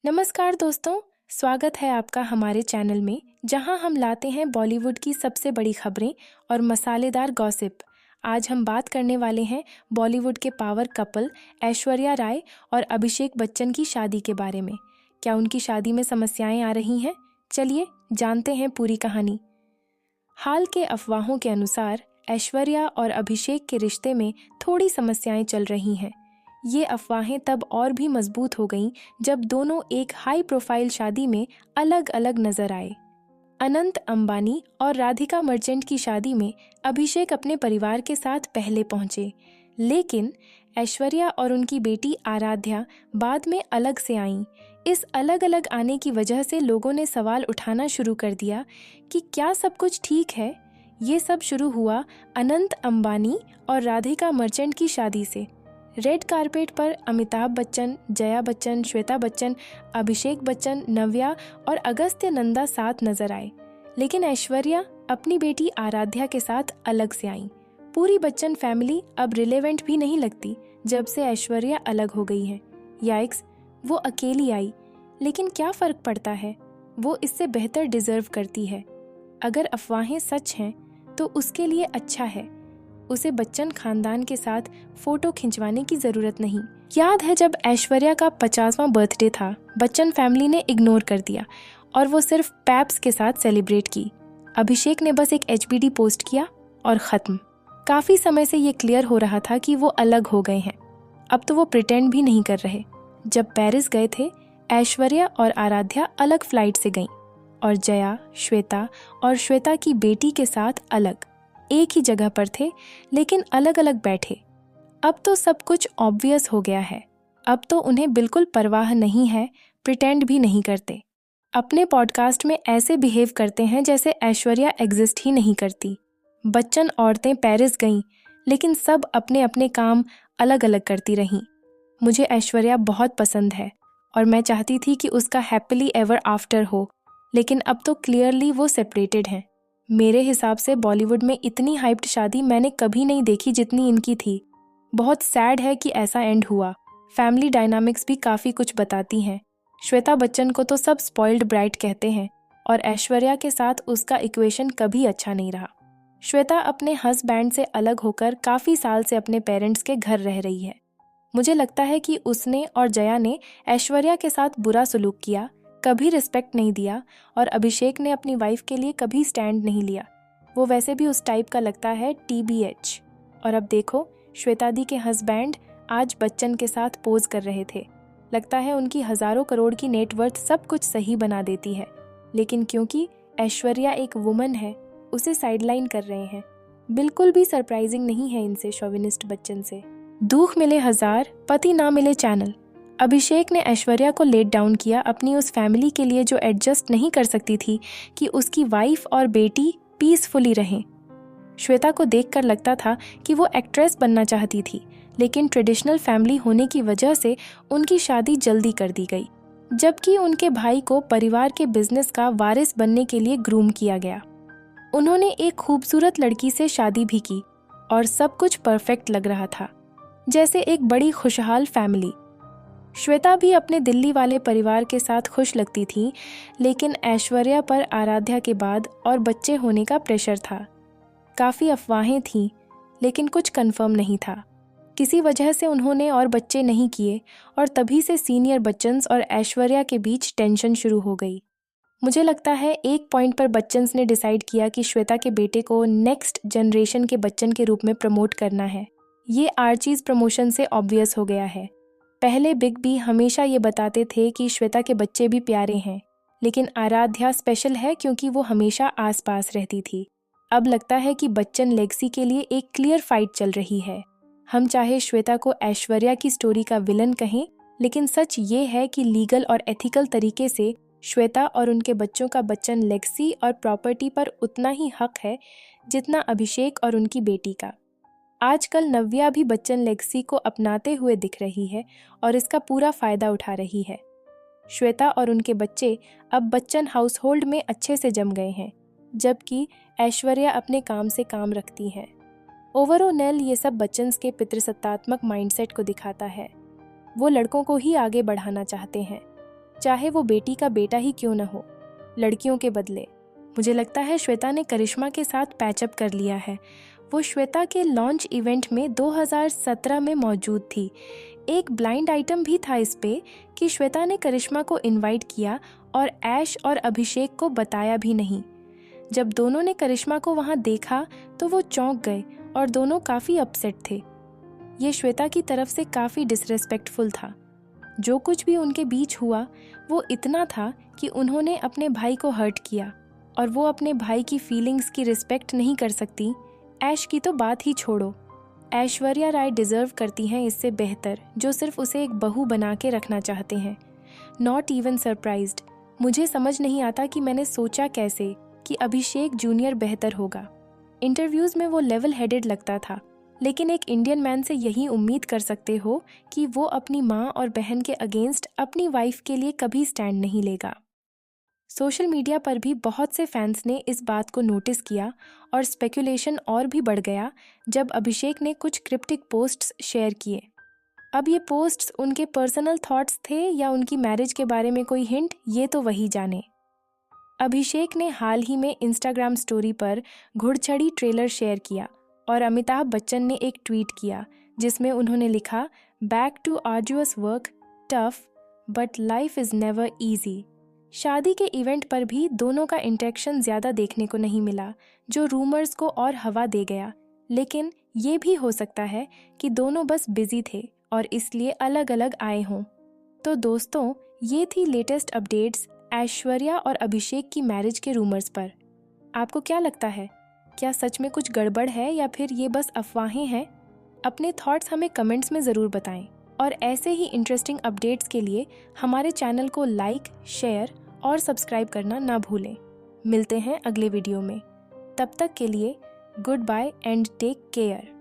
नमस्कार दोस्तों, स्वागत है आपका हमारे चैनल में जहां हम लाते हैं बॉलीवुड की सबसे बड़ी खबरें और मसालेदार गॉसिप। आज हम बात करने वाले हैं बॉलीवुड के पावर कपल ऐश्वर्या राय और अभिषेक बच्चन की शादी के बारे में। क्या उनकी शादी में समस्याएं आ रही हैं? चलिए जानते हैं पूरी कहानी। हाल के अफवाहों के अनुसार ऐश्वर्या और अभिषेक के रिश्ते में थोड़ी समस्याएं चल रही हैं। ये अफवाहें तब और भी मजबूत हो गईं जब दोनों एक हाई प्रोफाइल शादी में अलग अलग नजर आए। अनंत अंबानी और राधिका मर्चेंट की शादी में अभिषेक अपने परिवार के साथ पहले पहुंचे, लेकिन ऐश्वर्या और उनकी बेटी आराध्या बाद में अलग से आईं। इस अलग अलग आने की वजह से लोगों ने सवाल उठाना शुरू कर दिया कि क्या सब कुछ ठीक है। ये सब शुरू हुआ अनंत अंबानी और राधिका मर्चेंट की शादी से। रेड कारपेट पर अमिताभ बच्चन, जया बच्चन, श्वेता बच्चन, अभिषेक बच्चन, नव्या और अगस्त्य नंदा साथ नजर आए, लेकिन ऐश्वर्या अपनी बेटी आराध्या के साथ अलग से आईं। पूरी बच्चन फैमिली अब रिलेवेंट भी नहीं लगती जब से ऐश्वर्या अलग हो गई है। याइक्स, वो अकेली आई, लेकिन क्या फर्क पड़ता है, वो इससे बेहतर डिजर्व करती है। अगर अफवाहें सच हैं तो उसके लिए अच्छा है। उसे बच्चन खानदान के साथ फोटो खिंचवाने की जरूरत नहीं। याद है जब ऐश्वर्या का 50वां बर्थडे था, बच्चन फैमिली ने इग्नोर कर दिया और वो सिर्फ पैप्स के साथ सेलिब्रेट की। अभिषेक ने बस एक एचबीडी पोस्ट किया और खत्म। काफी समय से ये क्लियर हो रहा था कि वो अलग हो गए हैं। अब तो वो प्रिटेंड भी नहीं कर रहे। जब पेरिस गए थे, ऐश्वर्या और आराध्या अलग फ्लाइट से गईं और जया, श्वेता और श्वेता की बेटी के साथ अलग एक ही जगह पर थे, लेकिन अलग अलग बैठे। अब तो सब कुछ ऑब्वियस हो गया है। अब तो उन्हें बिल्कुल परवाह नहीं है, प्रिटेंड भी नहीं करते। अपने पॉडकास्ट में ऐसे बिहेव करते हैं जैसे ऐश्वर्या एग्जिस्ट ही नहीं करती। बच्चन औरतें पेरिस गईं, लेकिन सब अपने अपने काम अलग अलग करती रहीं। मुझे ऐश्वर्या बहुत पसंद है और मैं चाहती थी कि उसका हैप्पीली एवर आफ्टर हो, लेकिन अब तो क्लियरली वो सेपरेटेड हैं। मेरे हिसाब से बॉलीवुड में इतनी हाइप्ड शादी मैंने कभी नहीं देखी जितनी इनकी थी। बहुत सैड है कि ऐसा एंड हुआ। फैमिली डायनामिक्स भी काफ़ी कुछ बताती हैं। श्वेता बच्चन को तो सब स्पॉइल्ड ब्राइट कहते हैं और ऐश्वर्या के साथ उसका इक्वेशन कभी अच्छा नहीं रहा। श्वेता अपने हस्बैंड से अलग होकर काफ़ी साल से अपने पेरेंट्स के घर रह रही है। मुझे लगता है कि उसने और जया ने ऐश्वर्या के साथ बुरा सलूक किया, कभी रिस्पेक्ट नहीं दिया और अभिषेक ने अपनी वाइफ के लिए कभी स्टैंड नहीं लिया। वो वैसे भी उस टाइप का लगता है, TBH। और अब देखो, श्वेता दी के हस्बैंड आज बच्चन के साथ पोज कर रहे थे। लगता है उनकी हजारों करोड़ की नेटवर्थ सब कुछ सही बना देती है, लेकिन क्योंकि ऐश्वर्या एक वुमन है, उसे साइडलाइन कर रहे हैं। बिल्कुल भी सरप्राइजिंग नहीं है इनसे शोविनिस्ट बच्चन से। दुख मिले हजार, पति ना मिले चैनल। अभिषेक ने ऐश्वर्या को लेट डाउन किया अपनी उस फैमिली के लिए जो एडजस्ट नहीं कर सकती थी कि उसकी वाइफ और बेटी पीसफुली रहें। श्वेता को देखकर लगता था कि वो एक्ट्रेस बनना चाहती थी, लेकिन ट्रेडिशनल फैमिली होने की वजह से उनकी शादी जल्दी कर दी गई, जबकि उनके भाई को परिवार के बिजनेस का वारिस बनने के लिए ग्रूम किया गया। उन्होंने एक खूबसूरत लड़की से शादी भी की और सब कुछ परफेक्ट लग रहा था, जैसे एक बड़ी खुशहाल फैमिली। श्वेता भी अपने दिल्ली वाले परिवार के साथ खुश लगती थी, लेकिन ऐश्वर्या पर आराध्या के बाद और बच्चे होने का प्रेशर था। काफ़ी अफवाहें थीं, लेकिन कुछ कंफर्म नहीं था। किसी वजह से उन्होंने और बच्चे नहीं किए और तभी से सीनियर बच्चन्स और ऐश्वर्या के बीच टेंशन शुरू हो गई। मुझे लगता है एक पॉइंट पर बच्चन्स ने डिसाइड किया कि श्वेता के बेटे को नेक्स्ट जनरेशन के बच्चन के रूप में प्रमोट करना है। ये आर्चीज प्रमोशन से ऑब्वियस हो गया है। पहले बिग बी हमेशा ये बताते थे कि श्वेता के बच्चे भी प्यारे हैं, लेकिन आराध्या स्पेशल है क्योंकि वो हमेशा आसपास रहती थी। अब लगता है कि बच्चन लेगेसी के लिए एक क्लियर फाइट चल रही है। हम चाहे श्वेता को ऐश्वर्या की स्टोरी का विलन कहें, लेकिन सच ये है कि लीगल और एथिकल तरीके से श्वेता और उनके बच्चों का बच्चन लेगेसी और प्रॉपर्टी पर उतना ही हक है जितना अभिषेक और उनकी बेटी का। आजकल नव्या भी बच्चन लेगेसी को अपनाते हुए दिख रही है और इसका पूरा फायदा उठा रही है। श्वेता और उनके बच्चे अब बच्चन हाउसहोल्ड में अच्छे से जम गए हैं, जबकि ऐश्वर्या अपने काम से काम रखती हैं। ओवरऑल ये सब बच्चन्स के पितृसत्तात्मक माइंडसेट को दिखाता है। वो लड़कों को ही आगे बढ़ाना चाहते हैं। चाहे वो बेटी का बेटा ही क्यों न हो, लड़कियों के बदले। मुझे लगता है श्वेता ने करिश्मा के साथ पैचअप कर लिया है। वो श्वेता के लॉन्च इवेंट में 2017 में मौजूद थी। एक ब्लाइंड आइटम भी था इस पे कि श्वेता ने करिश्मा को इनवाइट किया और ऐश और अभिषेक को बताया भी नहीं। जब दोनों ने करिश्मा को वहाँ देखा तो वो चौंक गए और दोनों काफ़ी अपसेट थे। ये श्वेता की तरफ से काफ़ी डिसरेस्पेक्टफुल था। जो कुछ भी उनके बीच हुआ वो इतना था कि उन्होंने अपने भाई को हर्ट किया और वो अपने भाई की फीलिंग्स की रिस्पेक्ट नहीं कर सकती। ऐश की तो बात ही छोड़ो। ऐश्वर्या राय डिज़र्व करती हैं इससे बेहतर, जो सिर्फ उसे एक बहू बना के रखना चाहते हैं। Not even surprised. मुझे समझ नहीं आता कि मैंने सोचा कैसे कि अभिषेक जूनियर बेहतर होगा। इंटरव्यूज़ में वो लेवल हेडेड लगता था, लेकिन एक इंडियन मैन से यही उम्मीद कर सकते हो कि वो अपनी माँ और बहन के अगेंस्ट अपनी वाइफ के लिए कभी स्टैंड नहीं लेगा। सोशल मीडिया पर भी बहुत से फैंस ने इस बात को नोटिस किया और स्पेकुलेशन और भी बढ़ गया जब अभिषेक ने कुछ क्रिप्टिक पोस्ट्स शेयर किए। अब ये पोस्ट्स उनके पर्सनल थॉट्स थे या उनकी मैरिज के बारे में कोई हिंट, ये तो वही जाने। अभिषेक ने हाल ही में इंस्टाग्राम स्टोरी पर घुड़चढ़ी ट्रेलर शेयर किया और अमिताभ बच्चन ने एक ट्वीट किया जिसमें उन्होंने लिखा, back to arduous work, tough but life is never easy. शादी के इवेंट पर भी दोनों का इंटरेक्शन ज़्यादा देखने को नहीं मिला, जो रूमर्स को और हवा दे गया। लेकिन ये भी हो सकता है कि दोनों बस बिजी थे और इसलिए अलग अलग आए हों। तो दोस्तों, ये थी लेटेस्ट अपडेट्स ऐश्वर्या और अभिषेक की मैरिज के रूमर्स पर। आपको क्या लगता है, क्या सच में कुछ गड़बड़ है या फिर ये बस अफवाहें हैं? अपने थॉट्स हमें कमेंट्स में ज़रूर बताएं और ऐसे ही इंटरेस्टिंग अपडेट्स के लिए हमारे चैनल को लाइक, शेयर और सब्सक्राइब करना ना भूलें। मिलते हैं अगले वीडियो में। तब तक के लिए good bye and take care.